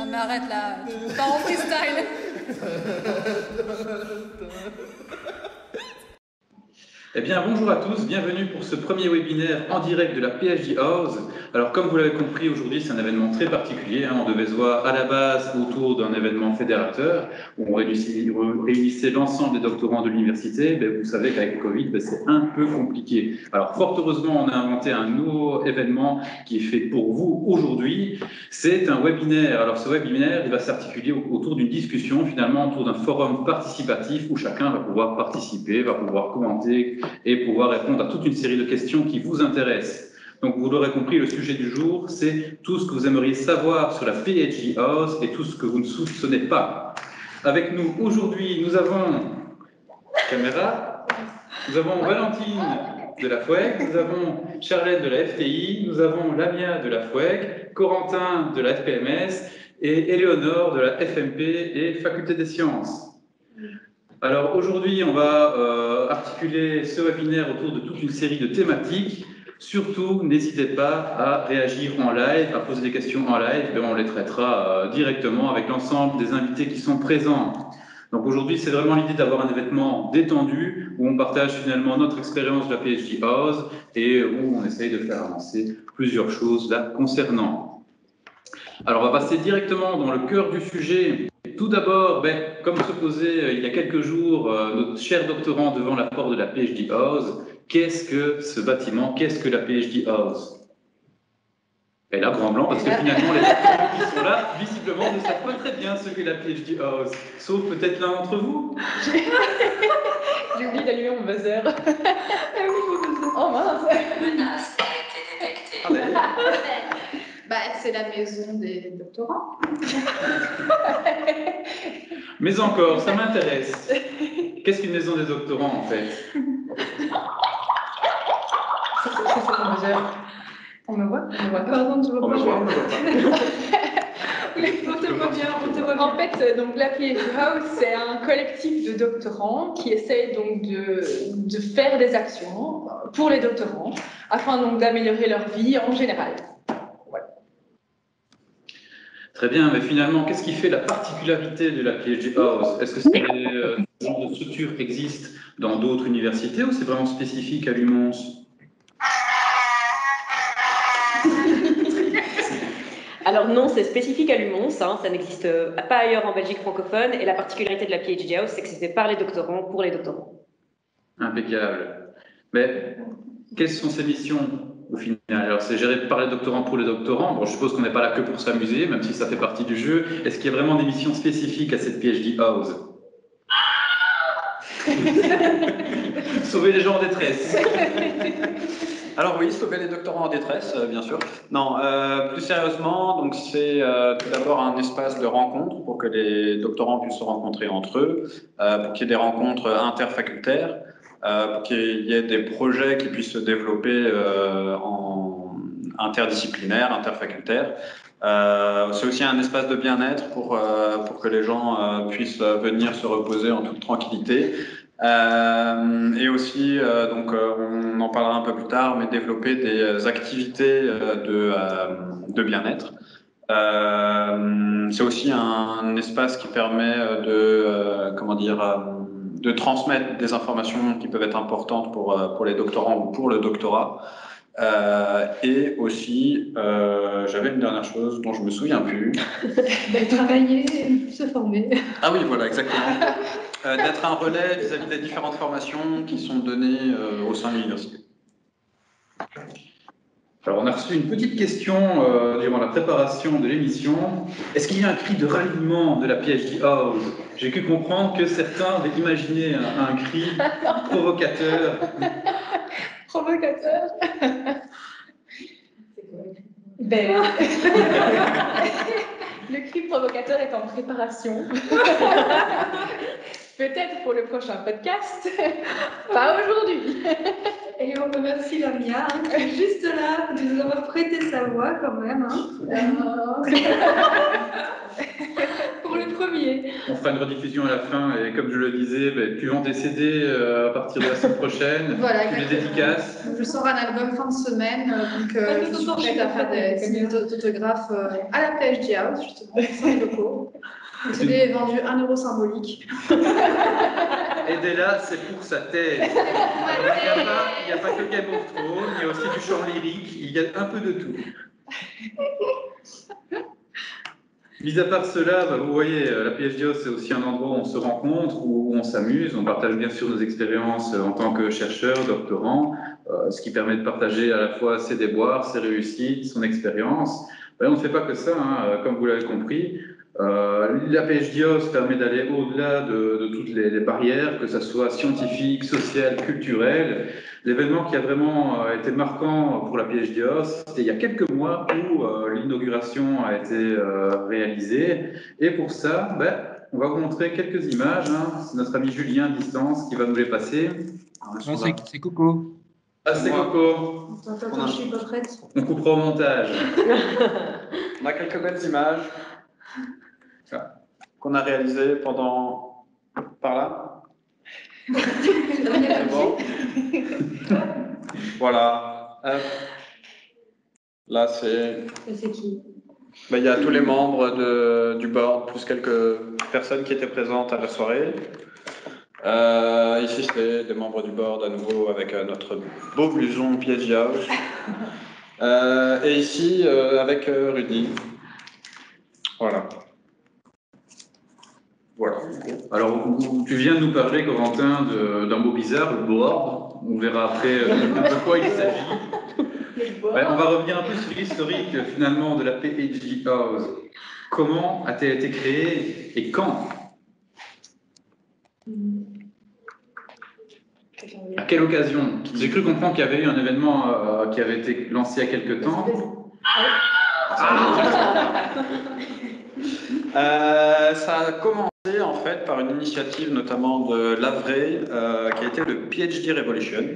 Non mais arrête là, tu pars en freestyle. Eh bien, bonjour à tous, bienvenue pour ce premier webinaire en direct de la PhD House. Alors, comme vous l'avez compris, aujourd'hui, c'est un événement très particulier. On devait se voir à la base autour d'un événement fédérateur où on réunissait l'ensemble des doctorants de l'université. Vous savez qu'avec le Covid, c'est un peu compliqué. Alors, fort heureusement, on a inventé un nouveau événement qui est fait pour vous aujourd'hui. C'est un webinaire. Alors, ce webinaire, il va s'articuler autour d'une discussion, finalement, autour d'un forum participatif où chacun va pouvoir participer, va pouvoir commenter et pouvoir répondre à toute une série de questions qui vous intéressent. Donc, vous l'aurez compris, le sujet du jour, c'est tout ce que vous aimeriez savoir sur la PhD House et tout ce que vous ne soupçonnez pas. Avec nous aujourd'hui, nous avons caméra, nous avons Valentine de la FOEC, nous avons Charlène de la FTI, nous avons Lamia de la FOEC, Corentin de la FPMS et Éléonore de la FMP et Faculté des Sciences. Alors aujourd'hui, on va articuler ce webinaire autour de toute une série de thématiques. Surtout, n'hésitez pas à réagir en live, à poser des questions en live. On les traitera directement avec l'ensemble des invités qui sont présents. Donc aujourd'hui, c'est vraiment l'idée d'avoir un événement détendu où on partage finalement notre expérience de la PhD House et où on essaye de faire avancer plusieurs choses là concernant. Alors, on va passer directement dans le cœur du sujet. Tout d'abord, comme se posait il y a quelques jours notre cher doctorant devant la porte de la PhD House, qu'est-ce que ce bâtiment, qu'est-ce que la PhD House? Et là, grand blanc, parce que finalement, les doctorants qui sont là, visiblement, ne savent pas très bien ce qu'est la PhD House, sauf peut-être l'un d'entre vous. J'ai oublié d'allumer mon buzzer. Oh mince. Menace a été détectée. C'est la maison des doctorants. Mais encore, ça m'intéresse. Qu'est-ce qu'une maison des doctorants, en fait? C'est mon buzzer. On me voit? On me voit. Pardon, tu vois pas. On me voit pas. On te voit bien, on te voit bien. En fait, donc, la PhD House, c'est un collectif de doctorants qui essaye donc de faire des actions pour les doctorants afin donc d'améliorer leur vie en général. Voilà. Très bien, mais finalement, qu'est-ce qui fait la particularité de la PhD House? Est-ce que ce genre de structure existe dans d'autres universités ou c'est vraiment spécifique à l'UMONS? Alors non, c'est spécifique à l'UMONS, ça n'existe pas ailleurs en Belgique francophone, et la particularité de la PhD House, c'est que c'est fait par les doctorants, pour les doctorants. Impeccable. Mais quelles sont ces missions au final? Alors c'est géré par les doctorants pour les doctorants. Bon, je suppose qu'on n'est pas là que pour s'amuser, même si ça fait partie du jeu. Est-ce qu'il y a vraiment des missions spécifiques à cette PhD House? Sauver les gens en détresse. Alors oui, sauver les doctorants en détresse, bien sûr. Non, plus sérieusement, donc c'est tout d'abord un espace de rencontre pour que les doctorants puissent se rencontrer entre eux, pour qu'il y ait des rencontres interfacultaires, pour qu'il y ait des projets qui puissent se développer en interdisciplinaire, interfacultaire. C'est aussi un espace de bien-être pour que les gens puissent venir se reposer en toute tranquillité. Et aussi, donc on en parlera un peu plus tard, mais développer des activités de bien-être. C'est aussi un espace qui permet de transmettre des informations qui peuvent être importantes pour les doctorants ou pour le doctorat. Et aussi, j'avais une dernière chose dont je me souviens plus. Travailler, se former. Ah oui, voilà, exactement. D'être un relais vis-à-vis des différentes formations qui sont données au sein de l'université. Alors, on a reçu une petite question durant la préparation de l'émission. Est-ce qu'il y a un cri de ralliement de la PhD House? J'ai pu comprendre que certains avaient imaginé un cri provocateur. Provocateur. Le cri provocateur est en préparation. peut-être pour le prochain podcast, pas aujourd'hui. Et on remercie Lamia, hein, qui est juste là, de nous avoir prêté sa voix quand même. Hein. Pour le premier. On fera une rediffusion à la fin et comme je le disais, tu vends tes CD à partir de la semaine prochaine. Voilà, Tu les exactement. dédicaces. Je sors un album fin de semaine, donc je suis prête à faire des signes d'autographes à la PHG House, justement, sur les locaux. Le CD est vendu 1 euro symbolique. Aidez-la, c'est pour sa thèse. Il n'y a pas que Game of Thrones, il y a aussi du chant lyrique, il y a un peu de tout. Mis à part cela, vous voyez, la PHG House, c'est aussi un endroit où on se rencontre, où on s'amuse, on partage bien sûr nos expériences en tant que chercheur, doctorant, ce qui permet de partager à la fois ses déboires, ses réussites, son expérience. On ne fait pas que ça, hein, comme vous l'avez compris. La PHG House permet d'aller au-delà de toutes les barrières, que ce soit scientifique, sociale, culturelle. L'événement qui a vraiment été marquant pour la PHG House, c'était il y a quelques mois où l'inauguration a été réalisée. Et pour ça, on va vous montrer quelques images. Hein. C'est notre ami Julien à distance qui va nous les passer. Non, c'est Coco. Ah, c'est Coco. Attends, je suis pas prête. On coupera au montage. On a quelques belles images qu'on a réalisées pendant... par là. C'est bon. Voilà. Là, c'est... C'est qui? Il y a tous les membres du board, plus quelques personnes qui étaient présentes à la soirée. Ici, c'est des membres du board à nouveau avec notre beau blouson PHG House. Et ici, avec Rudy. Voilà. Voilà. Alors, tu viens de nous parler, Corentin, d'un mot bizarre, le board. On verra après de quoi il s'agit. On va revenir un peu sur l'historique finalement de la PHG House. Comment a-t-elle été créée et quand? À quelle occasion? J'ai cru comprendre qu'il y avait eu un événement qui avait été lancé il y a quelque temps. Ça a commencé en fait par une initiative notamment de Lavray qui a été le PhD Revolution,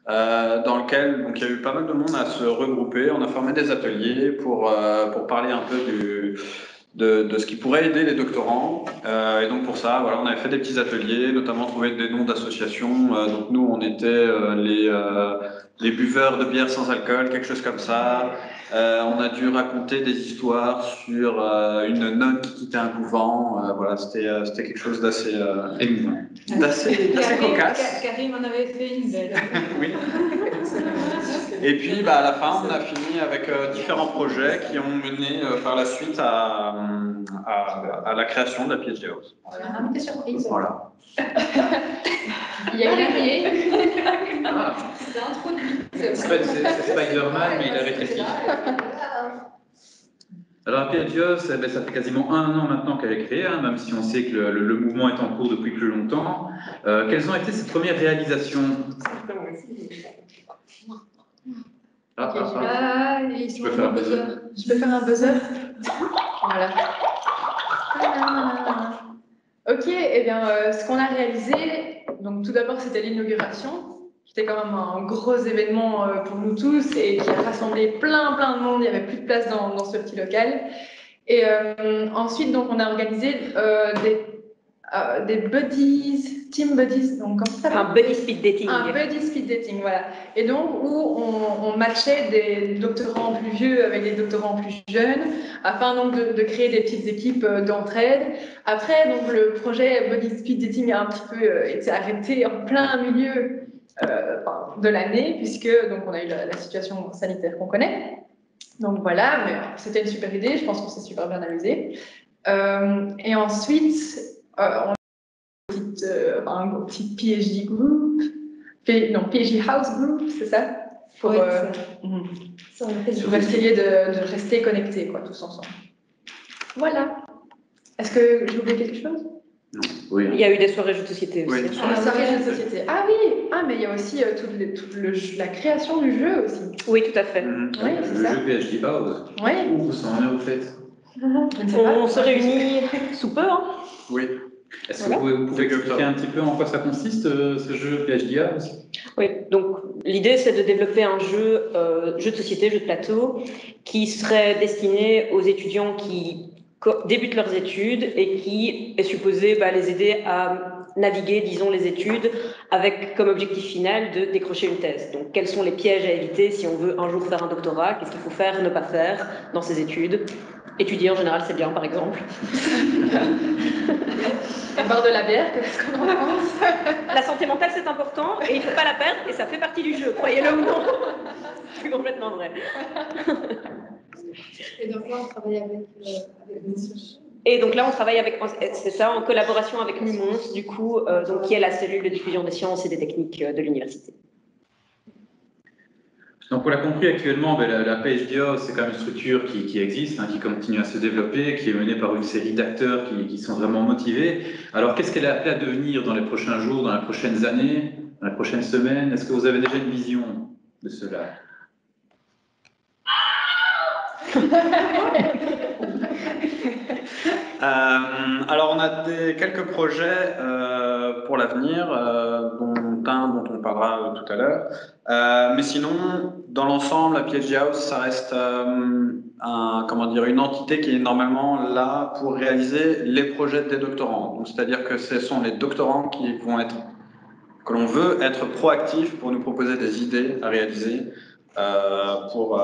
dans lequel donc, il y a eu pas mal de monde à se regrouper. On a formé des ateliers pour parler un peu de ce qui pourrait aider les doctorants. Et donc pour ça, voilà, on avait fait des petits ateliers, notamment trouver des noms d'associations. Donc nous, on était les buveurs de bière sans alcool, quelque chose comme ça. On a dû raconter des histoires sur une nonne qui quittait un couvent. Voilà, c'était quelque chose d'assez cocasse. Karim en avait fait une belle. Oui. Et puis à la fin, on a fini avec différents projets qui ont mené par la suite à la création de la PhD House. Voilà, un peu surprise. Voilà. Il y a une arrivée. Ah, C'est introduit. c'est Spider-Man, mais il a rétréci. Alors, la PhD House, ça fait quasiment 1 an maintenant qu'elle est créée, hein, même si on sait que le mouvement est en cours depuis plus longtemps. Quelles ont été ses premières réalisations? Je peux faire un buzzer. Je peux faire un buzzer? Voilà. Ok, eh bien, ce qu'on a réalisé, donc tout d'abord, c'était l'inauguration, qui était quand même un gros événement pour nous tous et qui a rassemblé plein de monde. Il n'y avait plus de place dans ce petit local. Et ensuite, donc, on a organisé des buddies, team buddies, donc comment ça s'appelle? Un buddy speed dating. Un buddy speed dating, voilà. Et donc, où on matchait des doctorants plus vieux avec des doctorants plus jeunes, afin donc de créer des petites équipes d'entraide. Après, donc, le projet buddy speed dating a un petit peu été arrêté en plein milieu de l'année, puisque donc, on a eu la situation sanitaire qu'on connaît. Donc voilà, mais c'était une super idée, je pense qu'on s'est super bien amusé. Et ensuite, on a un petit PhD group, PhD House group, c'est ça? Pour essayer de rester connectés, quoi, tous ensemble. Voilà. Est-ce que j'ai oublié quelque chose? Oui. Il y a eu des soirées jeux de société aussi. Oui. Ah, ça reste de société. Ah oui, mais il y a aussi la création du jeu aussi. Oui, tout à fait. Oui, c'est Le ça. jeu PhD House. Oui. Où ça en est au fait? Je ne sais pas. On se réunit sous peu, hein. Oui. Est-ce que vous pouvez expliquer un petit peu en quoi ça consiste, ce jeu PhD House? Oui, donc l'idée c'est de développer un jeu de société, jeu de plateau, qui serait destiné aux étudiants qui débutent leurs études et qui est supposé les aider à naviguer, disons, les études avec comme objectif final de décrocher une thèse. Donc, quels sont les pièges à éviter si on veut un jour faire un doctorat? Qu'est-ce qu'il faut faire, ne pas faire dans ses études? Étudier en général, c'est bien, par exemple. Boire de la bière, qu'est-ce qu'on en pense? La santé mentale, c'est important et il ne faut pas la perdre et ça fait partie du jeu, croyez-le ou non. C'est complètement vrai. Et donc là, on travaille avec Et donc là, on travaille avec, c'est ça, en collaboration avec Mumons, du coup, donc, qui est la cellule de diffusion des sciences et des techniques de l'université. Donc, on l'a compris actuellement, la PhD House, c'est quand même une structure qui existe, qui continue à se développer, qui est menée par une série d'acteurs qui sont vraiment motivés. Alors, qu'est-ce qu'elle est appelée à devenir dans les prochains jours, dans les prochaines années, dans les prochaines semaines? Est-ce que vous avez déjà une vision de cela? Alors, on a quelques projets pour l'avenir, dont un dont on parlera tout à l'heure. Mais sinon, dans l'ensemble, la PhD House, ça reste une entité qui est normalement là pour réaliser les projets des doctorants. Donc, c'est-à-dire que ce sont les doctorants que l'on veut être proactifs pour nous proposer des idées à réaliser pour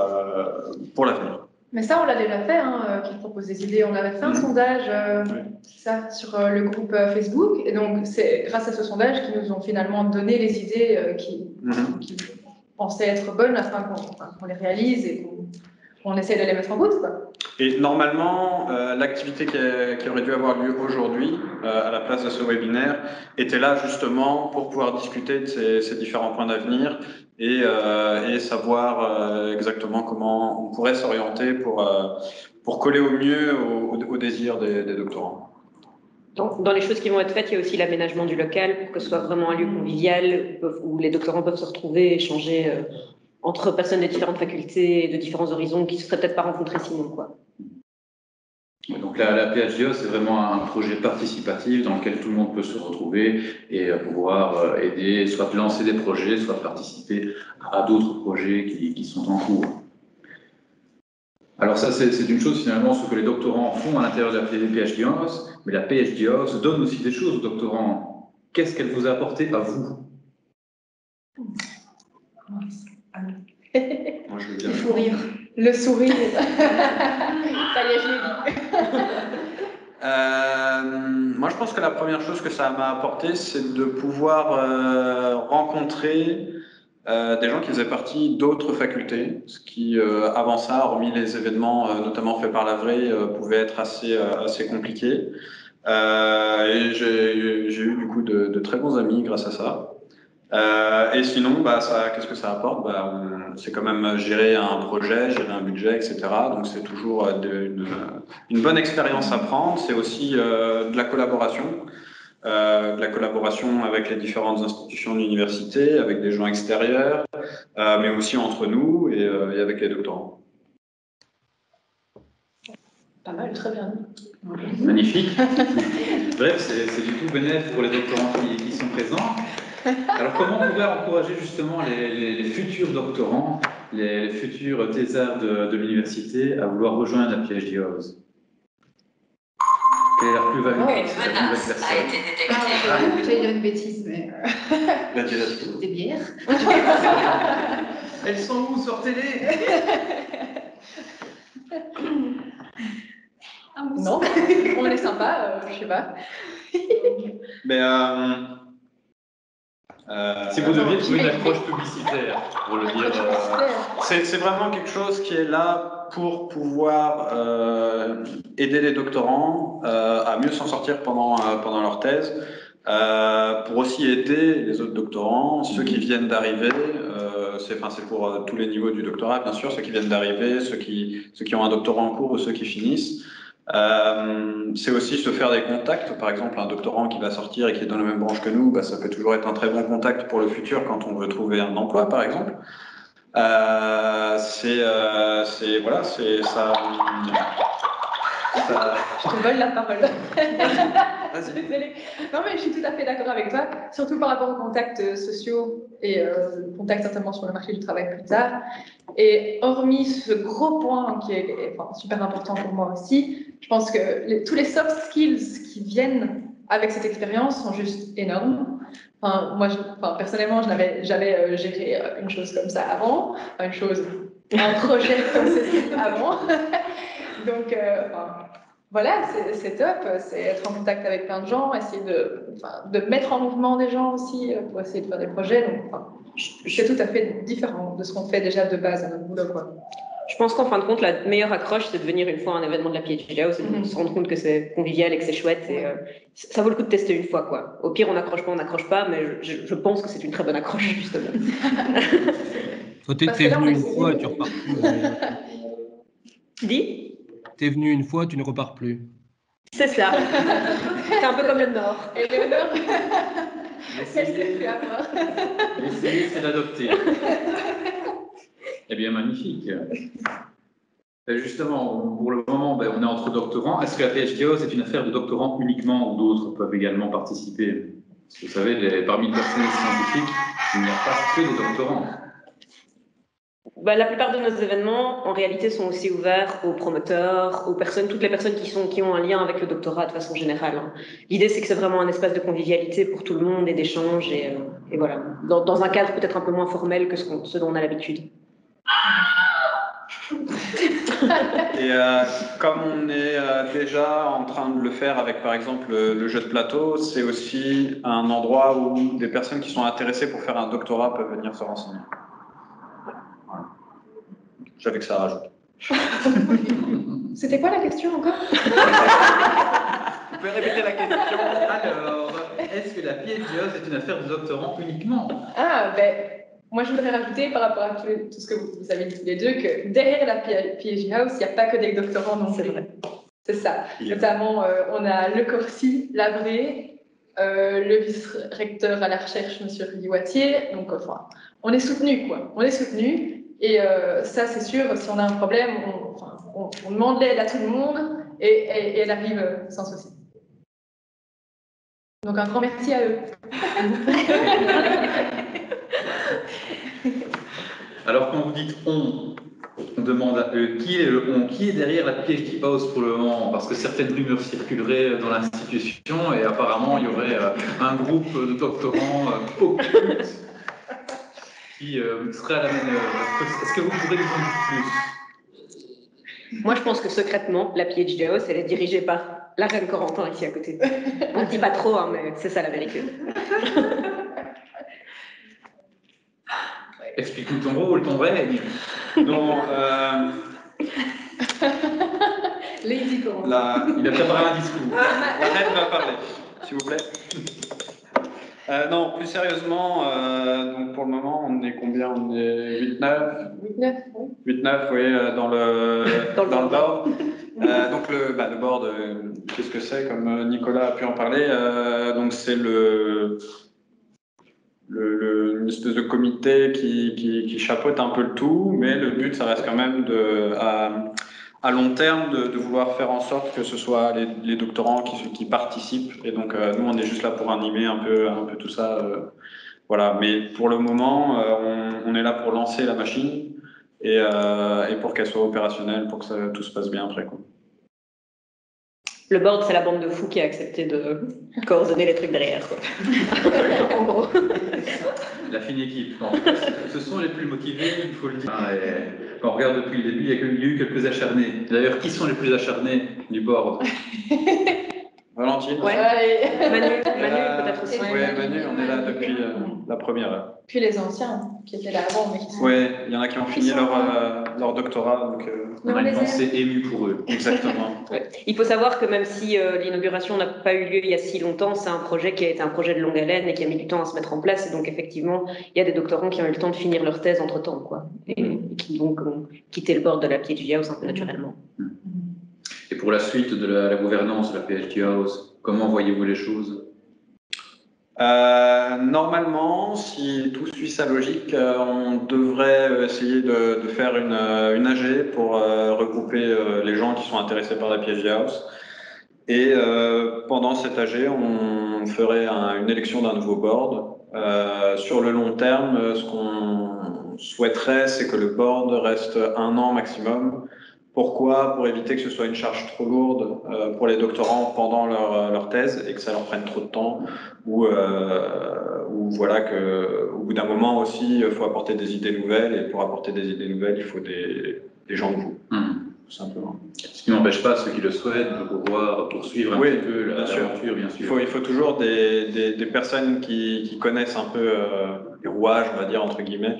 l'avenir. Mais ça, on l'a déjà fait, qui propose des idées. On avait fait un sondage ça, sur le groupe Facebook. Et donc, c'est grâce à ce sondage qu'ils nous ont finalement donné les idées qui pensaient être bonnes afin qu'on les réalise et qu'on essaie de les mettre en route, quoi. Et normalement, l'activité qui aurait dû avoir lieu aujourd'hui, à la place de ce webinaire, était là justement pour pouvoir discuter de ces différents points d'avenir et savoir exactement comment on pourrait s'orienter pour coller au mieux aux désirs des doctorants. Donc, dans les choses qui vont être faites, il y a aussi l'aménagement du local pour que ce soit vraiment un lieu convivial où les doctorants peuvent se retrouver, échanger entre personnes de différentes facultés et de différents horizons qui ne se seraient peut-être pas rencontrés sinon, quoi. Donc la PhD House, c'est vraiment un projet participatif dans lequel tout le monde peut se retrouver et pouvoir aider, soit lancer des projets, soit participer à d'autres projets qui sont en cours. Alors ça, c'est une chose finalement, ce que les doctorants font à l'intérieur de la PhD House, mais la PhD House donne aussi des choses aux doctorants. Qu'est-ce qu'elle vous a apporté à vous? Moi, je veux bien. le fou rire. Le sourire. Ça y est, je l'ai dit. Moi, je pense que la première chose que ça m'a apporté, c'est de pouvoir rencontrer des gens qui faisaient partie d'autres facultés, ce qui, avant ça, hormis les événements notamment faits par la vraie, pouvait être assez compliqué. Et j'ai eu du coup de très bons amis grâce à ça. Et sinon, qu'est-ce que ça apporte? C'est quand même gérer un projet, gérer un budget, etc. Donc c'est toujours une bonne expérience à prendre. C'est aussi de la collaboration. De la collaboration avec les différentes institutions de l'université, avec des gens extérieurs, mais aussi entre nous et avec les doctorants. Pas mal, très bien. Magnifique. Bref, c'est du tout bénéfique pour les doctorants qui sont présents. Alors, comment on pourrait encourager justement les futurs doctorants, les futurs thésards de l'université à vouloir rejoindre la PhD House? Quelle est la plus-value pour cette nouvelle personne? A été détectée. J'allais dire une bêtise, mais des bières. Elles sont où? Sortez-les! Non, on est sympa, je sais pas. Mais Si vous deviez trouver une approche publicitaire, pour le dire. C'est vraiment quelque chose qui est là pour pouvoir aider les doctorants à mieux s'en sortir pendant leur thèse, pour aussi aider les autres doctorants, ceux qui viennent d'arriver, c'est pour tous les niveaux du doctorat, bien sûr, ceux qui viennent d'arriver, ceux qui ont un doctorat en cours ou ceux qui finissent. C'est aussi se faire des contacts. Par exemple, un doctorant qui va sortir et qui est dans la même branche que nous, ça peut toujours être un très bon contact pour le futur quand on veut trouver un emploi, par exemple. Voilà, c'est ça. Je te vole la parole. Vas-y. Désolée. Non, mais je suis tout à fait d'accord avec toi, surtout par rapport aux contacts sociaux et contacts certainement sur le marché du travail plus tard. Et hormis ce gros point qui est super important pour moi aussi, je pense que tous les soft skills qui viennent avec cette expérience sont juste énormes. Moi, personnellement, je n'avais jamais géré une chose comme ça avant, un projet comme ceci avant. Donc, voilà, c'est top, c'est être en contact avec plein de gens, essayer de mettre en mouvement des gens aussi pour essayer de faire des projets. Donc, c'est tout à fait différent de ce qu'on fait déjà de base à notre boulot, quoi. Je pense qu'en fin de compte, la meilleure accroche, c'est de venir une fois à un événement de la PhD House et de se rendre compte que c'est convivial et que c'est chouette. Et, ça vaut le coup de tester une fois, quoi. Au pire, on n'accroche pas, mais je pense que c'est une très bonne accroche, justement. Toi, t'es venu une fois et tu repars plus. Dis ? T'es venu une fois, tu ne repars plus. C'est ça. C'est un peu comme le Nord. Et le Nord, qu'est-ce que tu as à voir ? L'essayer, c'est l'adopter. Eh bien, magnifique. Et justement, pour le moment, on est entre doctorants. Est-ce que la PhD House est une affaire de doctorants uniquement ou d'autres peuvent également participer? Parce que vous savez, parmi le personnel scientifique, il n'y a pas que des doctorants. La plupart de nos événements, en réalité, sont aussi ouverts aux promoteurs, toutes les personnes qui ont un lien avec le doctorat de façon générale. L'idée, c'est que c'est vraiment un espace de convivialité pour tout le monde et d'échange, et voilà, dans un cadre peut-être un peu moins formel que ce dont on a l'habitude. Et comme on est déjà en train de le faire avec, par exemple, le jeu de plateau, c'est aussi un endroit où des personnes qui sont intéressées pour faire un doctorat peuvent venir se renseigner. Voilà. J'avais que ça à rajouter. C'était quoi la question encore ? Vous pouvez répéter la question? Alors, est-ce que la PhD House est une affaire de doctorants uniquement? Moi, je voudrais rajouter par rapport à tout ce que vous avez dit tous les deux que derrière la PhD House, il n'y a pas que des doctorants non plus. C'est ça. Notamment, on a le Corsi, l'Abré, le vice-recteur à la recherche, M. Riouatier. Donc, on est soutenu, quoi. On est soutenu. Et ça, c'est sûr, si on a un problème, on demande l'aide à tout le monde et elle arrive sans souci. Donc, un grand merci à eux. Alors, quand vous dites on demande à eux qui est le on, qui est derrière la PhD House pour le moment, parce que certaines rumeurs circuleraient dans l'institution et apparemment il y aurait un groupe de doctorants occultes qui serait à la manœuvre. Est-ce que vous pourrez nous en dire plus? Moi, je pense que secrètement, la PhD House, elle est dirigée par la reine Corentin ici à côté. On ne dit pas trop, hein, mais c'est ça la vérité. Explique-nous ton rôle, ton règne. Non, Lady Corentin. Il a préparé un discours. La reine va parler, s'il vous plaît. Non, plus sérieusement, donc pour le moment, on est combien? On est 8-9? 8-9, oui, dans le board. Donc le board, qu'est-ce que c'est? Comme Nicolas a pu en parler, donc c'est une espèce de comité qui chapeaute un peu le tout, mais le but, ça reste quand même à long terme de vouloir faire en sorte que ce soit les doctorants qui participent. Et donc, nous, on est juste là pour animer un peu tout ça. Voilà. Mais pour le moment, on est là pour lancer la machine et pour qu'elle soit opérationnelle, pour que tout se passe bien après, quoi. Le board, c'est la bande de fous qui a accepté de coordonner les trucs derrière, quoi. En gros. La fine équipe. Non, ce sont les plus motivés, il faut le dire. Quand on regarde depuis le début, il y a eu quelques acharnés. D'ailleurs, qui sont les plus acharnés du board? Valentine. Ouais. Manu peut-être aussi. Oui, Manu, on est là depuis la première heure. Puis les anciens qui étaient là avant, mais qui sont... Oui, il y en a qui ont fini leur doctorat. Donc, on a une pensée émue pour eux. Exactement. Ouais. Il faut savoir que même si l'inauguration n'a pas eu lieu il y a si longtemps, c'est un projet qui a été un projet de longue haleine et qui a mis du temps à se mettre en place. Et donc, effectivement, il y a des doctorants qui ont eu le temps de finir leur thèse entre-temps, quoi. Et qui donc ont quitté le bord de la PhD House un peu naturellement. Et pour la suite de la gouvernance de la PhD House, comment voyez-vous les choses? Normalement, si tout suit sa logique, on devrait essayer de faire une AG pour regrouper les gens qui sont intéressés par la PhD House. Et pendant cet AG, on ferait une élection d'un nouveau board. Sur le long terme, ce qu'on souhaiterait, c'est que le board reste 1 an maximum. Pourquoi? Pour éviter que ce soit une charge trop lourde pour les doctorants pendant leur thèse et que ça leur prenne trop de temps, ou voilà qu'au bout d'un moment aussi, il faut apporter des idées nouvelles, et pour apporter des idées nouvelles, il faut des gens nouveaux, tout simplement. Ce qui n'empêche pas ceux qui le souhaitent de pouvoir poursuivre un petit peu l'aventure, bien sûr. Il faut toujours des personnes qui connaissent un peu les rouages, on va dire, entre guillemets,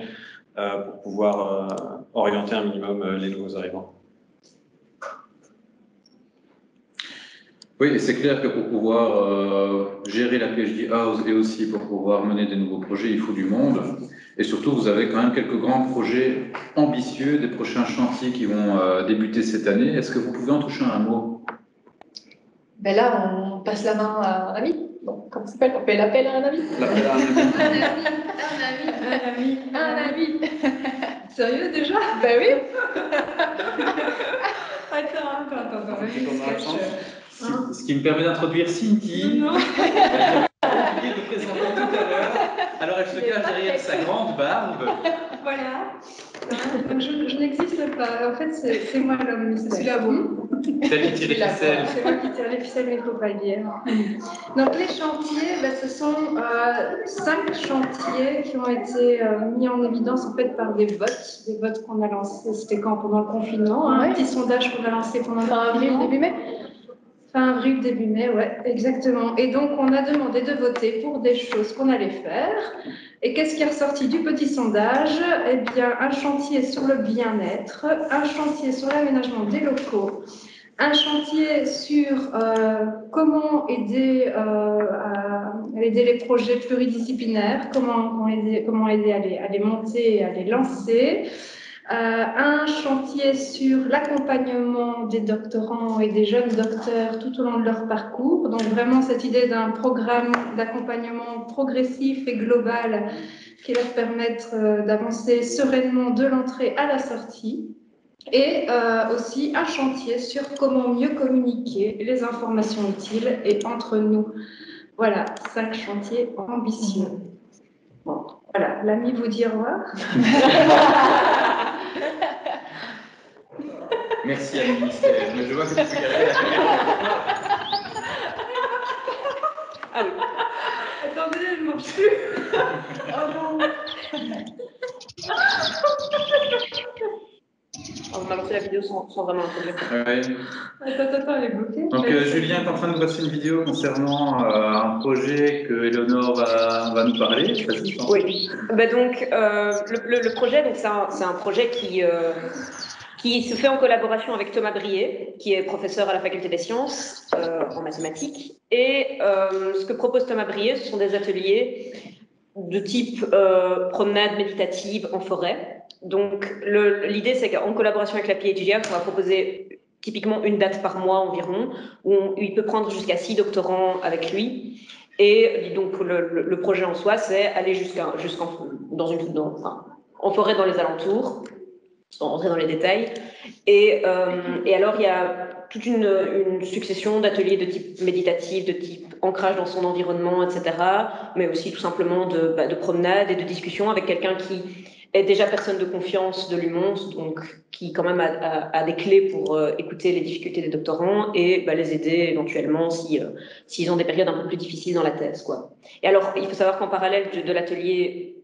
pour pouvoir orienter un minimum les nouveaux arrivants. Oui, et c'est clair que pour pouvoir gérer la PhD House et aussi pour pouvoir mener des nouveaux projets, il faut du monde. Et surtout, vous avez quand même quelques grands projets ambitieux, des prochains chantiers qui vont débuter cette année. Est-ce que vous pouvez en toucher un mot? Ben là, on passe la main à un ami. Donc, comment ça s'appelle? On fait l'appel à un ami. L'appel à un ami. Un ami. Sérieux déjà? Ben oui. Attends. Ce qui me permet d'introduire Cindy. Non. Qui est présentée tout à l'heure. Alors elle se cache derrière sa grande barbe. Voilà. Donc, je n'existe pas. En fait, c'est moi l'homme mystère. Celle qui tire les ficelles. C'est moi qui tire les ficelles, mais il ne faut pas le dire. Donc les chantiers, ce sont 5 chantiers qui ont été mis en évidence en fait par des votes qu'on a lancés. C'était quand? Pendant le confinement, un petit sondage qu'on a lancé pendant le confinement. Début mai. Fin avril, début mai, ouais, exactement. Et donc, on a demandé de voter pour des choses qu'on allait faire. Et qu'est-ce qui est ressorti du petit sondage? Eh bien, un chantier sur le bien-être, un chantier sur l'aménagement des locaux, un chantier sur comment aider les projets pluridisciplinaires, comment aider à les monter et à les lancer. Un chantier sur l'accompagnement des doctorants et des jeunes docteurs tout au long de leur parcours. Donc vraiment cette idée d'un programme d'accompagnement progressif et global qui leur permette d'avancer sereinement de l'entrée à la sortie. Et aussi un chantier sur comment mieux communiquer les informations utiles et entre nous. Voilà, 5 chantiers ambitieux. Bon, voilà, l'ami vous dit au revoir. Merci à le ministère. Je vois que tu peux y aller. Ah oui. Attendez, elle ne marche plus. Oh non. On a lancé la vidéo sans vraiment introduire. Ouais. Attends, elle est bloquée. Donc Julien est en train de nous passer une vidéo concernant un projet que Eleonore va nous parler. Oui. Donc le projet, c'est un projet qui se fait en collaboration avec Thomas Brier, qui est professeur à la Faculté des Sciences en mathématiques. Et ce que propose Thomas Brier, ce sont des ateliers de type promenade méditative en forêt. Donc l'idée, c'est qu'en collaboration avec la PhD, on va proposer typiquement une date par mois environ, où il peut prendre jusqu'à 6 doctorants avec lui. Et donc le projet en soi, c'est aller en forêt dans les alentours, sans rentrer dans les détails. Et alors, il y a toute une succession d'ateliers de type méditatif, de type ancrage dans son environnement, etc. Mais aussi tout simplement de promenade et de discussion avec quelqu'un qui est déjà personne de confiance de l'UMON, donc qui quand même a des clés pour écouter les difficultés des doctorants et les aider éventuellement s'ils ont des périodes un peu plus difficiles dans la thèse, quoi. Et alors, il faut savoir qu'en parallèle de l'atelier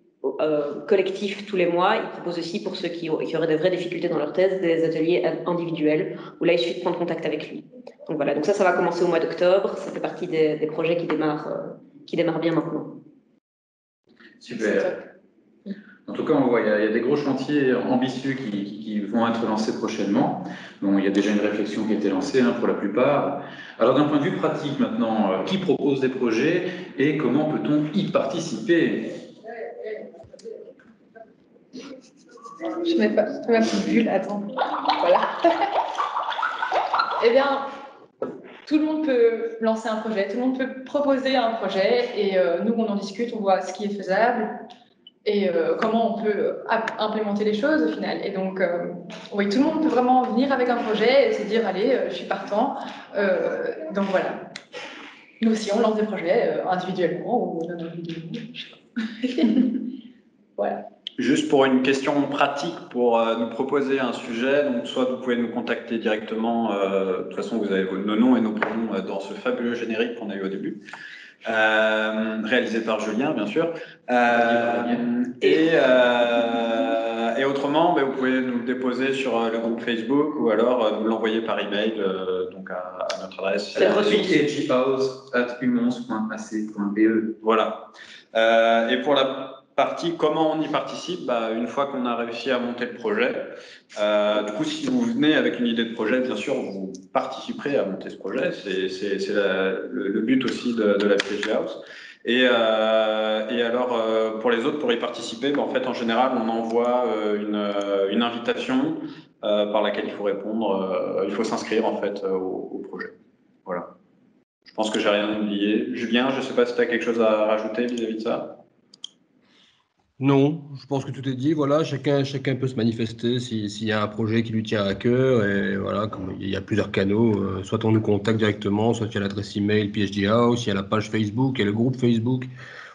collectif tous les mois, il propose aussi pour ceux qui auraient de vraies difficultés dans leur thèse des ateliers individuels où là il suffit de prendre contact avec lui. Donc voilà, donc ça va commencer au mois d'octobre, ça fait partie des projets qui démarrent bien maintenant. Super. En tout cas, on voit il y a des gros chantiers ambitieux qui vont être lancés prochainement. Bon, il y a déjà une réflexion qui a été lancée pour la plupart. Alors d'un point de vue pratique maintenant, qui propose des projets et comment peut-on y participer? Je mets pas ma petite bulle, attends. Voilà. Eh bien, tout le monde peut lancer un projet, tout le monde peut proposer un projet et nous, on en discute, on voit ce qui est faisable. et comment on peut implémenter les choses au final. Et donc, oui, tout le monde peut vraiment venir avec un projet et se dire, allez, je suis partant. Donc voilà. Nous aussi, on lance des projets individuellement ou non individuellement. Je sais pas. Voilà. Juste pour une question pratique, pour nous proposer un sujet, donc soit vous pouvez nous contacter directement, de toute façon vous avez nos noms et nos prénoms dans ce fabuleux générique qu'on a eu au début, réalisé par Julien bien sûr, et autrement vous pouvez nous le déposer sur le groupe Facebook ou alors nous l'envoyer par email donc à notre adresse phj@umons.ac.be. Voilà. Et pour la partie comment on y participe, une fois qu'on a réussi à monter le projet, du coup si vous venez avec une idée de projet, bien sûr vous participerez à monter ce projet, c'est le but aussi de la PhD House. Et alors pour les autres, pour y participer, en fait en général on envoie une invitation par laquelle il faut répondre, il faut s'inscrire en fait au projet. Voilà. Je pense que j'ai rien oublié. Julien, je ne sais pas si tu as quelque chose à rajouter vis-à-vis de ça. Non, je pense que tout est dit. Voilà, chacun peut se manifester s'il y a un projet qui lui tient à cœur. Et voilà, comme il y a plusieurs canaux, soit on nous contacte directement, soit il y a l'adresse email PhD House, il y a la page Facebook, il y a le groupe Facebook.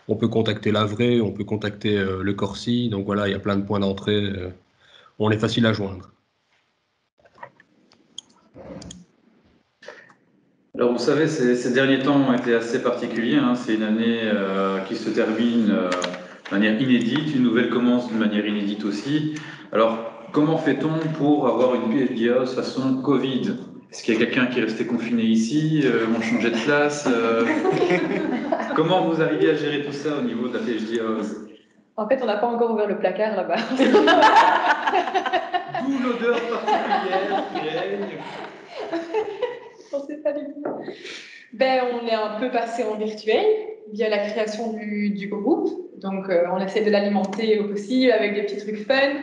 On peut contacter l'Avray, on peut contacter le Corsi. Donc voilà, il y a plein de points d'entrée. On est facile à joindre. Alors vous savez, ces derniers temps ont été assez particuliers. C'est une année qui se termine de manière inédite, une nouvelle commence de manière inédite aussi. Alors comment fait-on pour avoir une PhD House façon Covid? Est-ce qu'il y a quelqu'un qui est resté confiné ici? On changeait de classe? Comment vous arrivez à gérer tout ça au niveau de la PhD House? En fait, on n'a pas encore ouvert le placard là-bas. D'où l'odeur particulière qui règne. On sait pas du tout. On est un peu passé en virtuel via la création du groupe. Donc, on essaie de l'alimenter au possible avec des petits trucs fun.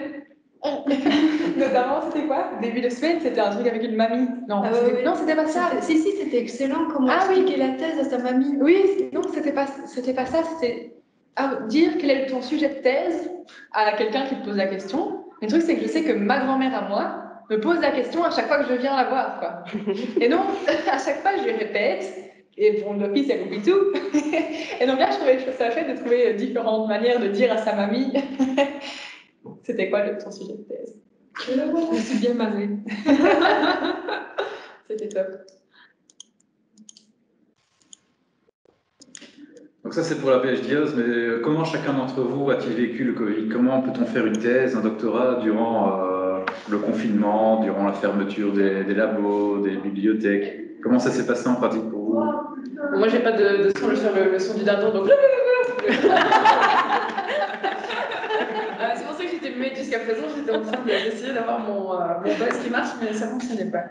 Notamment, c'était quoi? Début de semaine, c'était un truc avec une mamie. Non, non, c'était pas ça. Si, c'était excellent. Comment expliquer la thèse à sa mamie? Oui, non, c'était pas ça. C'était dire quel est ton sujet de thèse à quelqu'un qui te pose la question. Le truc, c'est que je sais que ma grand-mère à moi me pose la question à chaque fois que je viens la voir, quoi. Et donc, à chaque fois, je lui répète, et pour l'office, elle oublie tout. Et donc là, je trouvais ça chouette de trouver différentes manières de dire à sa mamie c'était quoi ton sujet de thèse. Je me suis bien marrée. C'était top. Donc ça, c'est pour la PhD House, mais comment chacun d'entre vous a-t-il vécu le Covid? Comment peut-on faire une thèse, un doctorat durant le confinement, durant la fermeture des labos, des bibliothèques? Comment ça s'est passé en pratique pour vous? Moi, j'ai pas de son, je fais le son du dindon, donc... C'est pour ça que j'étais muette jusqu'à présent, j'étais en train d'essayer d'avoir mon buzz qui marche, mais ça ne fonctionnait pas.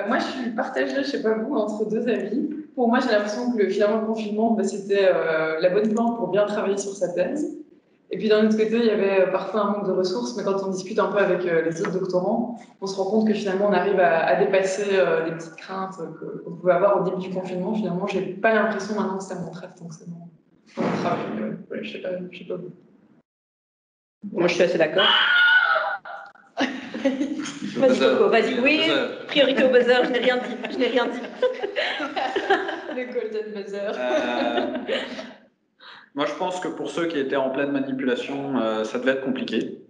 Moi, je suis partagée, je ne sais pas vous, entre deux avis. Pour moi, j'ai l'impression que finalement, le confinement, c'était la bonne plante pour bien travailler sur sa thèse. Et puis d'un autre côté, il y avait parfois un manque de ressources, mais quand on discute un peu avec les autres doctorants, on se rend compte que finalement, on arrive à dépasser les petites craintes qu'on pouvait avoir au début du confinement. Finalement, je n'ai pas l'impression maintenant que ça me traive tant que c'est mon travail. Ouais, je sais pas vous. Moi, je suis assez d'accord. Vas-y, Coco, vas-y. Oui, priorité au buzzer, je n'ai rien dit. Le golden buzzer. Moi, je pense que pour ceux qui étaient en pleine manipulation, ça devait être compliqué.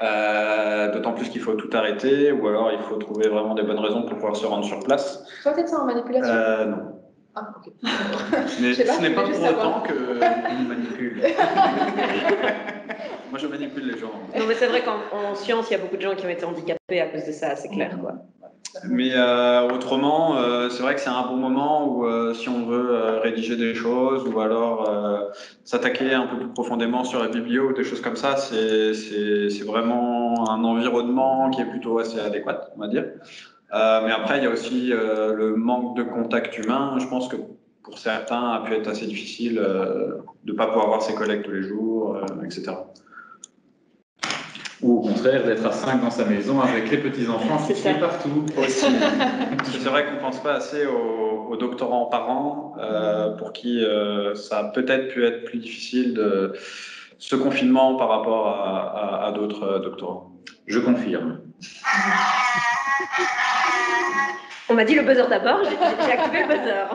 D'autant plus qu'il faut tout arrêter, ou alors il faut trouver vraiment des bonnes raisons pour pouvoir se rendre sur place. Toi, t'es en manipulation? Non. Ah, ok. Ce n'est pas pour autant que je manipule. Moi, je manipule les gens. Non, mais c'est vrai qu'en science, il y a beaucoup de gens qui ont été handicapés à cause de ça, c'est clair, quoi. Mais autrement, c'est vrai que c'est un bon moment où si on veut rédiger des choses ou alors s'attaquer un peu plus profondément sur la biblio ou des choses comme ça, c'est vraiment un environnement qui est plutôt assez adéquat, on va dire. Mais après, il y a aussi le manque de contact humain. Je pense que pour certains, a pu être assez difficile de ne pas pouvoir voir ses collègues tous les jours, etc. Ou au contraire, d'être à 5 dans sa maison avec les petits-enfants qui crient partout. Aussi. C'est vrai qu'on ne pense pas assez aux doctorants parents pour qui ça a peut-être pu être plus difficile de ce confinement par rapport à d'autres doctorants. Je confirme. On m'a dit le buzzer d'abord, j'ai activé le buzzer.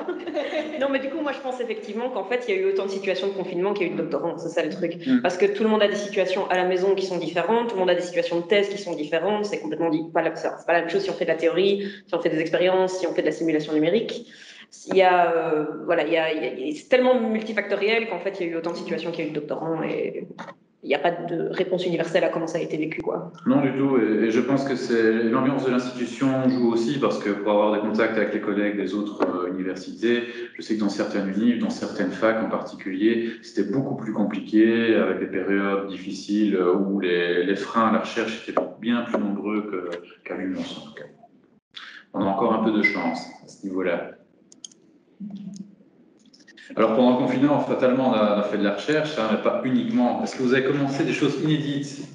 Non, mais du coup, moi, je pense effectivement qu'en fait, il y a eu autant de situations de confinement qu'il y a eu de doctorants, c'est ça le truc. Parce que tout le monde a des situations à la maison qui sont différentes, tout le monde a des situations de thèse qui sont différentes, c'est complètement c'est pas la même chose si on fait de la théorie, si on fait des expériences, si on fait de la simulation numérique. Il y a, c'est tellement multifactoriel qu'en fait, il y a eu autant de situations qu'il y a eu de doctorants et il n'y a pas de réponse universelle à comment ça a été vécu, quoi. Non, du tout. Et je pense que l'ambiance de l'institution joue aussi parce que pour avoir des contacts avec les collègues des autres universités, je sais que dans certaines unives, dans certaines facs en particulier, c'était beaucoup plus compliqué avec des périodes difficiles où les freins à la recherche étaient bien plus nombreux qu'à l'UMOS en tout cas. On a encore un peu de chance à ce niveau-là. Alors pendant le confinement, fatalement, on a fait de la recherche, hein, mais pas uniquement. Est-ce que vous avez commencé des choses inédites?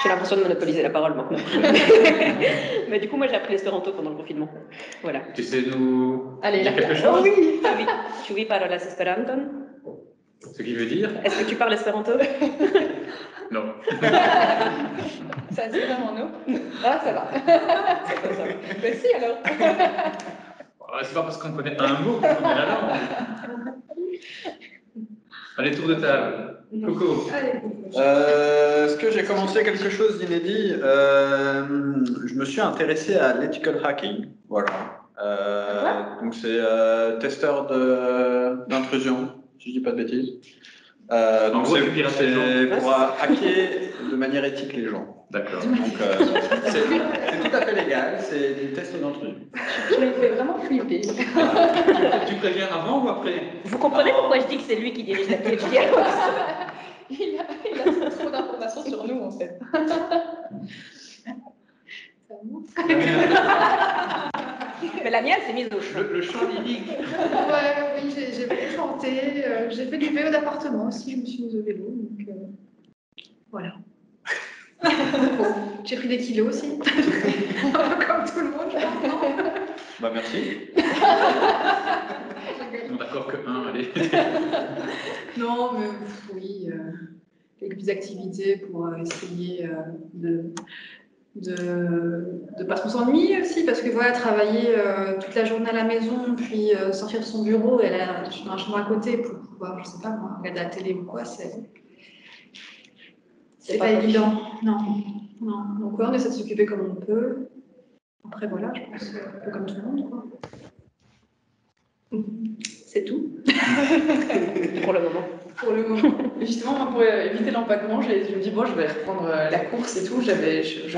J'ai l'impression de monopoliser la parole maintenant. Mais du coup, moi, j'ai appris l'espéranto pendant le confinement. Voilà. Tu sais nous Allez, dire quelque chose? Oh oui. Tu veux parler esperanton? Ce qui veut dire? Est-ce que tu parles espéranto? Non. Ça c'est vraiment nous. Ah, ça va. C'est pas ça. Mais si alors. C'est pas parce qu'on connaît un mot qu'on connaît la langue. Allez, tour de table. Coco. Est-ce que j'ai commencé quelque chose d'inédit? Je me suis intéressé à l'ethical hacking. Voilà. Donc c'est testeur d'intrusion, si je dis pas de bêtises. Donc c'est pour hacker de manière éthique les gens. D'accord. Donc c'est tout à fait légal, c'est des tests d'intrusion. Je me fais vraiment flipper. Tu préviens avant ou après? Vous comprenez pourquoi je dis que c'est lui qui dirige la PhD? Il a trop d'informations sur nous en fait. Mais la mienne, c'est mise au chaud. Le chant lyrique. Ouais, oui, j'ai beaucoup chanté. J'ai fait du vélo d'appartement aussi, je me suis mise au vélo. Donc, voilà. J'ai pris des kilos aussi. Comme tout le monde, je pense. Bah merci. Bon, d'accord que un, allez. Non, mais oui, quelques petites activités pour essayer de pas trop s'ennuyer aussi, parce que voilà, travailler toute la journée à la maison, puis sortir de son bureau et aller dans un chambre à côté pour pouvoir, je sais pas moi, regarder la télé ou quoi, c'est pas évident. Non. Donc ouais, on essaie de s'occuper comme on peut. Après voilà, je pense un peu comme tout le monde, quoi. C'est tout. Pour le moment. Pour le moment. Justement, pour éviter l'empattement, je me dis, bon, je vais reprendre la course et tout. Je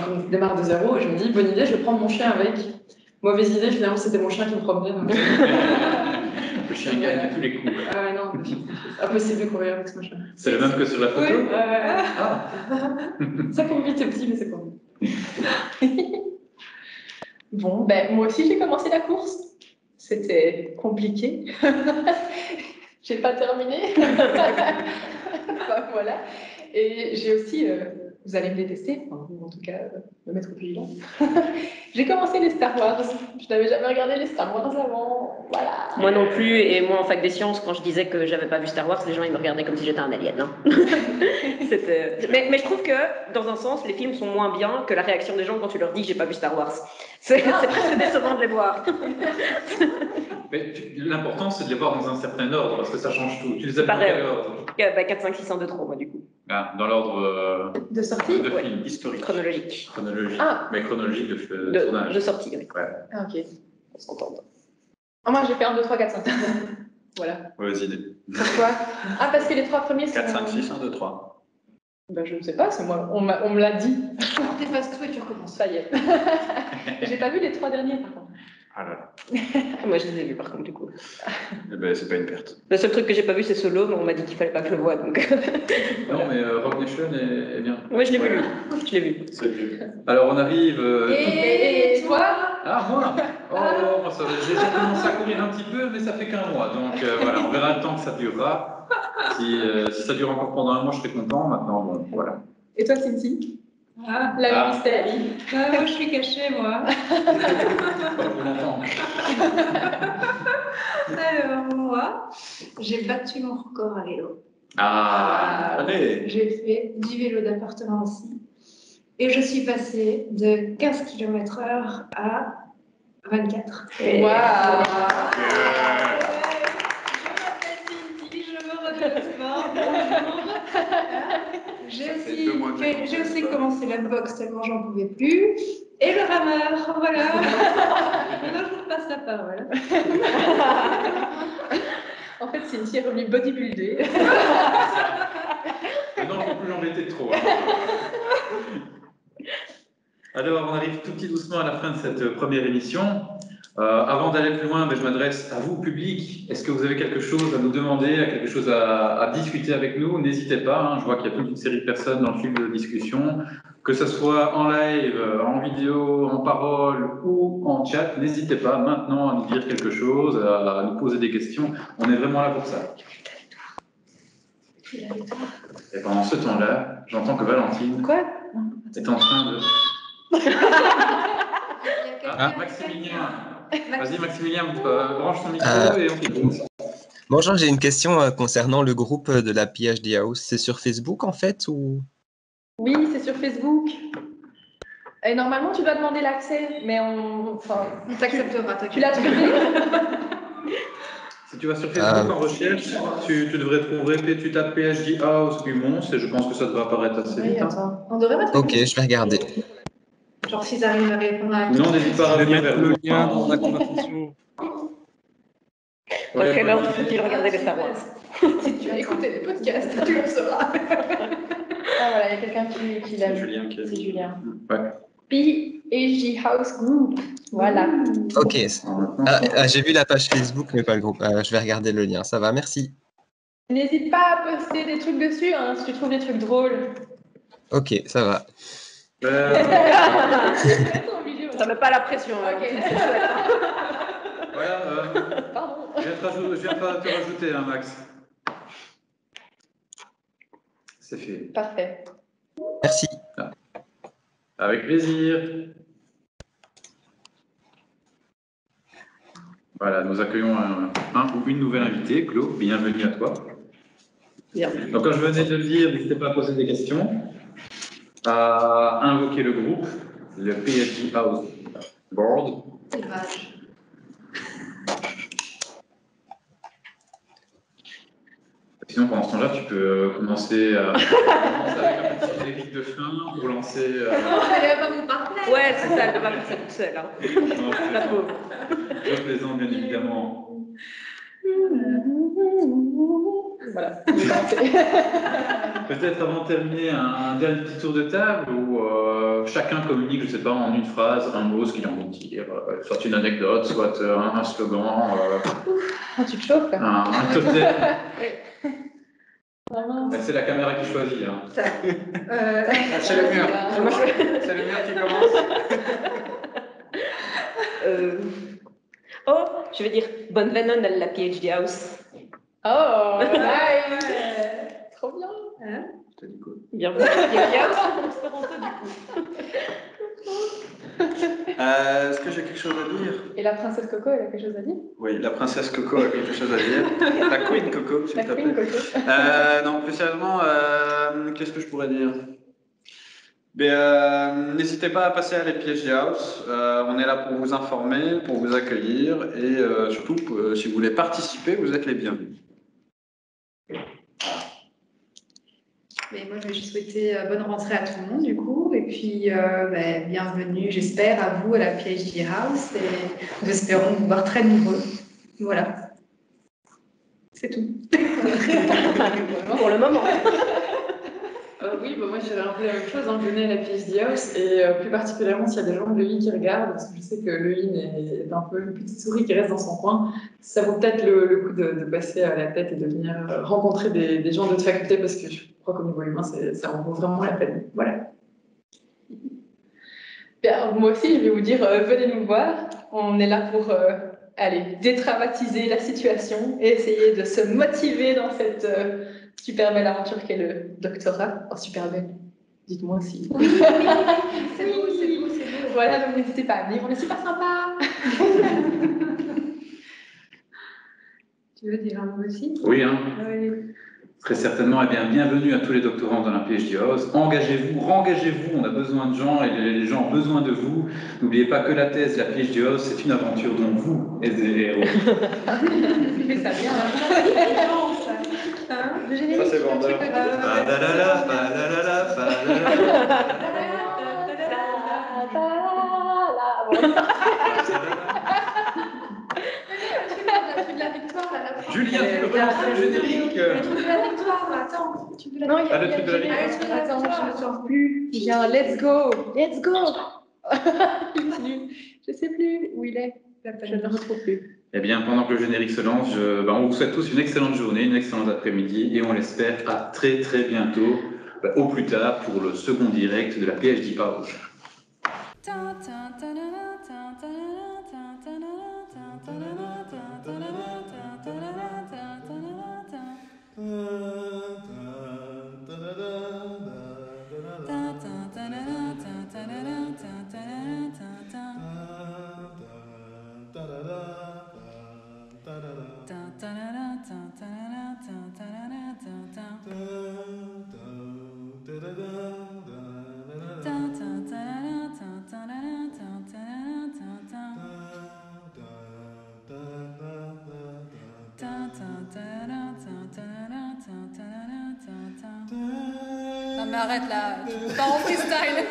redémarre de zéro et je me dis, bonne idée, je vais prendre mon chien avec. Mauvaise idée, finalement, c'était mon chien qui me promenait. Donc... Le chien gagne à tous les coups. Ah ouais, non, impossible de courir avec ce machin. C'est le même que sur la photo? Oui, Ah. Ça court vite, c'est petit, mais c'est pas bon. Bon, ben, moi aussi, j'ai commencé la course. C'était compliqué. J'ai pas terminé. Enfin, voilà. Et j'ai aussi, vous allez me détester, enfin, ou en tout cas me mettre au pilier. J'ai commencé les Star Wars. Je n'avais jamais regardé les Star Wars avant. Voilà. Moi non plus, et moi en fac des sciences, quand je disais que j'avais pas vu Star Wars, les gens ils me regardaient comme si j'étais un alien. Hein. mais je trouve que, dans un sens, les films sont moins bien que la réaction des gens quand tu leur dis que j'ai pas vu Star Wars. C'est presque décevant de les voir. Mais l'important, c'est de les voir dans un certain ordre, parce que ça change tout. Tu les as dans quel ordre? 4, 5, 6, 1, 2, 3, moi, du coup. Ah, dans l'ordre de sortie de ouais. film historique. Chronologique. Chronologique. Ah. Mais chronologique de tournage. De sortie, oui. Ouais. Ah, ok. On s'entend. Ah, moi, j'ai fait 1, 2, 3, 4, 5. Voilà. Mauvaise idée. Pourquoi? Ah, parce que les 3 premiers, c'est... 4, 5, 6, 1, 2, 3. Ben, je ne sais pas, c'est moi. On me l'a dit. T'effaces tout et tu recommences. Ça y est. J'ai pas vu les 3 derniers, par contre. Ah là là. Moi, je les ai vus, par contre, du coup. Eh ben, c'est pas une perte. Le seul truc que j'ai pas vu, c'est Solo, mais on m'a dit qu'il fallait pas que je le voie, donc... Non, mais Rogue Nation est bien. Oui, je l'ai vu, lui. Je l'ai vu. C'est vieux. Alors, on arrive... Et toi? Ah, moi Oh, moi, j'ai commencé à courir un petit peu, mais ça fait qu'un mois. Donc, voilà, on verra le temps que ça durera. Si ça dure encore pendant un mois, je serai content. Maintenant, bon, voilà. Et toi, Cindy? Ah, La mystère. moi, je suis cachée, moi. On l'entend. Alors, moi, j'ai battu mon record à vélo. Ah, Allez. J'ai fait du vélo d'appartement aussi. Et je suis passée de 15 km/h à 24. Et- Waouh. Je m'appelle Cindy, je me redonne le sport. Bonjour. J'ai aussi commencé la boxe tellement j'en pouvais plus. Et le rameur, voilà. Maintenant, je vous passe la parole. En fait, Cindy est revenue bodybuilder. Maintenant, je ne peux plus l'embêter de trop. Hein. Alors, on arrive tout petit doucement à la fin de cette première émission. Avant d'aller plus loin, je m'adresse à vous, public. Est-ce que vous avez quelque chose à nous demander, quelque chose à discuter avec nous? N'hésitez pas. Hein. Je vois qu'il y a toute une série de personnes dans le fil de discussion, que ce soit en live, en vidéo, en parole ou en chat. N'hésitez pas maintenant à nous dire quelque chose, à nous poser des questions. On est vraiment là pour ça. Et pendant ce temps-là, j'entends que Valentine Quoi? est en train de... Maximilien. Vas-y, Maximilien, branche ton micro et on t'écoute. Bonjour, j'ai une question concernant le groupe de la PhD House. C'est sur Facebook en fait ou... Oui, c'est sur Facebook. Et normalement, tu dois demander l'accès, mais on t'acceptera. Tu l'as trouvé? Si tu vas sur Facebook en recherche, tu devrais trouver, tu tapes PhD House puis Mons et je pense que ça devrait apparaître assez vite. Attends. On devrait mettre. Ok, je vais regarder. Genre s'ils arrivent à répondre à la Non, n'hésite pas à Je vais revenir mettre vers le nous. lien dans la conversation. Dans quelle ordre faut-il regarder les Star Wars? Si tu as écouté les podcasts, tu le sauras. Ah voilà, il y a quelqu'un qui l'a C'est vu. Julien qui a C'est Julien. Ouais. PhD House Group. Voilà. Ok. J'ai vu la page Facebook, mais pas le groupe. Je vais regarder le lien. Ça va, merci. N'hésite pas à poster des trucs dessus hein, si tu trouves des trucs drôles. Ok, ça va. Ça met pas la pression. Hein. Ok. Voilà, Pardon. je viens de te rajouter, hein, Max. C'est fait. Parfait. Merci. Avec plaisir. Voilà, nous accueillons un ou une nouvelle invitée. Claude, bienvenue à toi. Bienvenue. Donc, comme je venais de le dire, n'hésitez pas à poser des questions, à invoquer le groupe, le PhD House Board. C'est vache. Sinon, pendant ce temps-là, tu peux commencer avec un petit générique de fin pour lancer. Elle va pas vous parler. Ouais, c'est ça, elle va faire ça toute seule. Hein. Non, La pauvre. je plaisante, bien évidemment. Voilà. Peut-être avant de terminer, un dernier petit tour de table où chacun communique, je ne sais pas, en une phrase, un mot, ce qu'il a envie de dire, soit une anecdote, soit un slogan, Tu te chauffes là. un totem. Vraiment. C'est la caméra qui choisit. Hein. C'est le mur. C'est le mur qui commence. Oh, je vais dire bonne Venom à la PhD House. Oh, nice. Trop bien. Hein? Je te dis quoi? Bienvenue à la PhD House en espéranto du coup. Est-ce que j'ai quelque chose à dire? Et la princesse Coco, elle a quelque chose à dire? Oui, la princesse Coco a quelque chose à dire. La Queen Coco, s'il La te Queen plaît. Coco. Non, plus sérieusement, qu'est-ce que je pourrais dire? N'hésitez pas à passer à les PhD House. On est là pour vous informer, pour vous accueillir et surtout, si vous voulez participer, vous êtes les bienvenus. Mais moi, je vais juste souhaiter bonne rentrée à tout le monde, du coup. Et puis, bienvenue, j'espère, à vous, à la PhD House. Et nous espérons vous voir très nombreux. Voilà. C'est tout. Pour le moment. Oui, moi je dirais un peu la même chose. Venez à la PhD House et plus particulièrement s'il y a des gens de l'EI qui regardent, parce que je sais que l'EI est un peu une petite souris qui reste dans son coin. Ça vaut peut-être le coup de passer à la tête et de venir rencontrer des gens d'autres facultés parce que je crois qu'au niveau humain, ça en vaut vraiment la peine. Voilà. Bien, moi aussi, je vais vous dire, venez nous voir. On est là pour dédramatiser la situation et essayer de se motiver dans cette super belle aventure qu'est le doctorat. Oh, super belle. Dites-moi si. C'est beau, c'est beau, c'est beau. Voilà, donc n'hésitez pas à venir, on est super sympa. Tu veux dire un mot aussi? Oui, hein. Oui. Très certainement. Eh bien, bienvenue à tous les doctorants dans la PhD House. Engagez-vous, engagez-vous. On a besoin de gens et les gens ont besoin de vous. N'oubliez pas que la thèse, la PhD House, c'est une aventure dont vous êtes les héros. Tu fais ça bien. Hein? Le générique. Ça, c'est vendeur. Fadalala, fadalala, fadalala. Le truc de la victoire à la fin. Julien, tu peux relancer le générique? Le truc de la victoire, attends. Le truc de la Non, victoire. Ah, le truc de la victoire. Ah, le truc de la Attends, victoire. je ne sors plus. Il y a un let's go. Let's go. Je sais plus où il est. Je ne le retrouve plus. Eh bien, pendant que le générique se lance, on vous souhaite tous une excellente journée, une excellente après-midi et on l'espère à très très bientôt, au plus tard pour le second direct de la PhD House. Non mais arrête là, tu pars en freestyle.